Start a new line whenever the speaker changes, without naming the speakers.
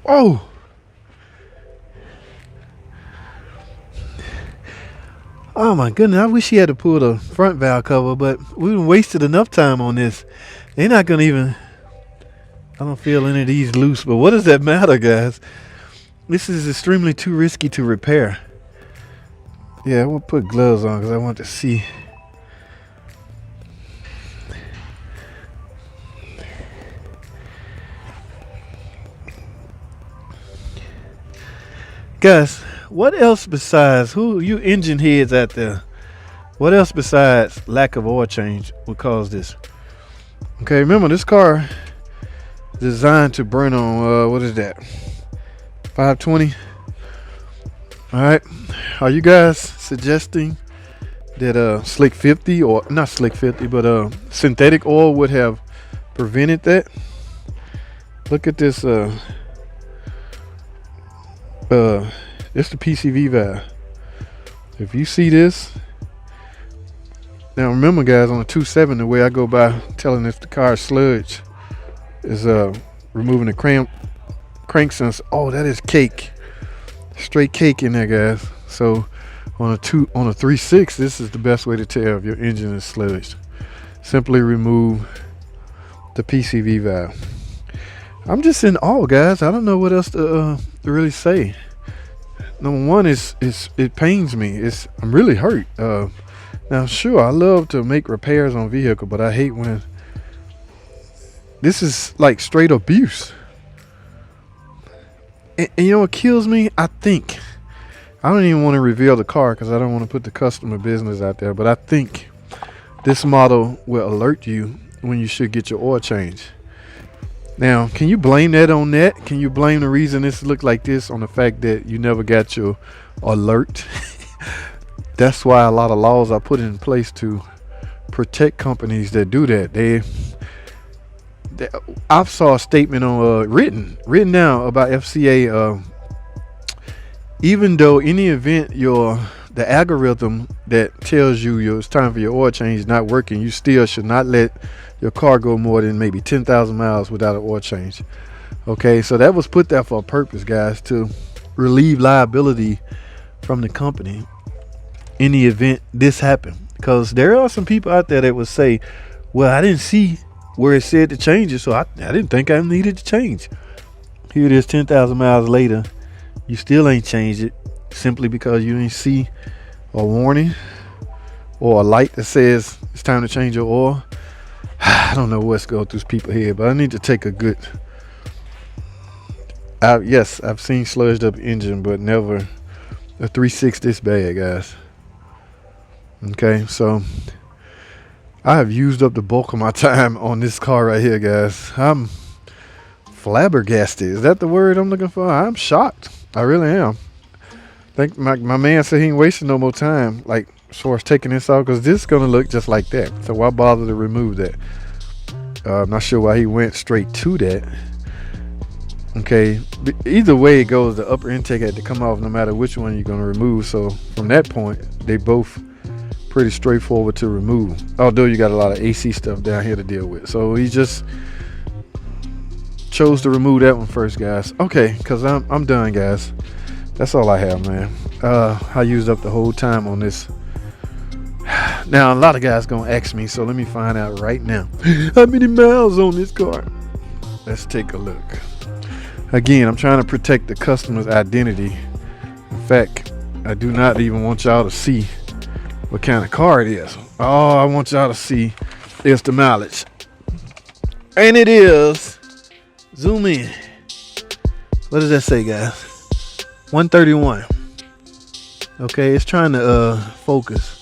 Oh, oh my goodness! I wish he had to pull the front valve cover, but we wasted enough time on this. They're not gonna even. I don't feel any of these loose, but what does that matter, guys? This is extremely too risky to repair. Yeah, I will put gloves on because I want to see. Guys, what else besides who you engine heads out there? What else besides lack of oil change would cause this? Okay, remember this car designed to burn on what is that? 520. All right. Are you guys suggesting that slick 50 or not slick 50, but synthetic oil would have prevented that? Look at this. It's the PCV valve. If you see this, now remember, guys, on the 2.7, the way I go by telling if the car is sludge is removing the crank sensor. Oh, that is cake, straight cake in there, guys. So on a 3.6, this is the best way to tell if your engine is sludged. Simply remove the PCV valve. I'm just in awe, guys. I don't know what else to really say. Number one is it pains me. I'm really hurt. Now, sure, I love to make repairs on vehicle, but I hate when this is like straight abuse. And you know what kills me? I think I don't even want to reveal the car because I don't want to put the customer business out there. But I think this model will alert you when you should get your oil change. Now, can you blame that on that? Can you blame the reason this looked like this on the fact that you never got your alert? That's why a lot of laws are put in place to protect companies that do that. I saw a statement on written down about FCA. Even though any event the algorithm that tells you it's time for your oil change is not working, you still should not let your car go more than maybe 10,000 miles without an oil change. Okay, so that was put there for a purpose, guys, to relieve liability from the company in the event this happened. Because there are some people out there that would say, well, I didn't see where it said to change it, so I didn't think I needed to change. Here it is 10,000 miles later. You still ain't changed it simply because you didn't see a warning or a light that says it's time to change your oil. I don't know what's going through people's head, but I need to take a good. Yes, I've seen sludged up engine, but never a 3.6 this bad, guys. Okay, so I have used up the bulk of my time on this car right here, guys. I'm flabbergasted. Is that the word I'm looking for? I'm shocked. I really am. I think my man said he ain't wasting no more time, like as far as taking this out, because this is going to look just like that. So why bother to remove that? I'm not sure why he went straight to that. Okay, either way it goes, the upper intake had to come off no matter which one you're going to remove. So from that point, they both pretty straightforward to remove, although you got a lot of AC stuff down here to deal with. So he just chose to remove that one first, guys. Okay, because I'm done, guys. That's all I have, man. I used up the whole time on this. Now a lot of guys gonna ask me, so let me find out right now. How many miles on this car? Let's take a look. Again, I'm trying to protect the customer's identity. In fact, I do not even want y'all to see what kind of car it is. All I want y'all to see is the mileage. And it is, zoom in. What does that say, guys? 131. Okay, it's trying to focus.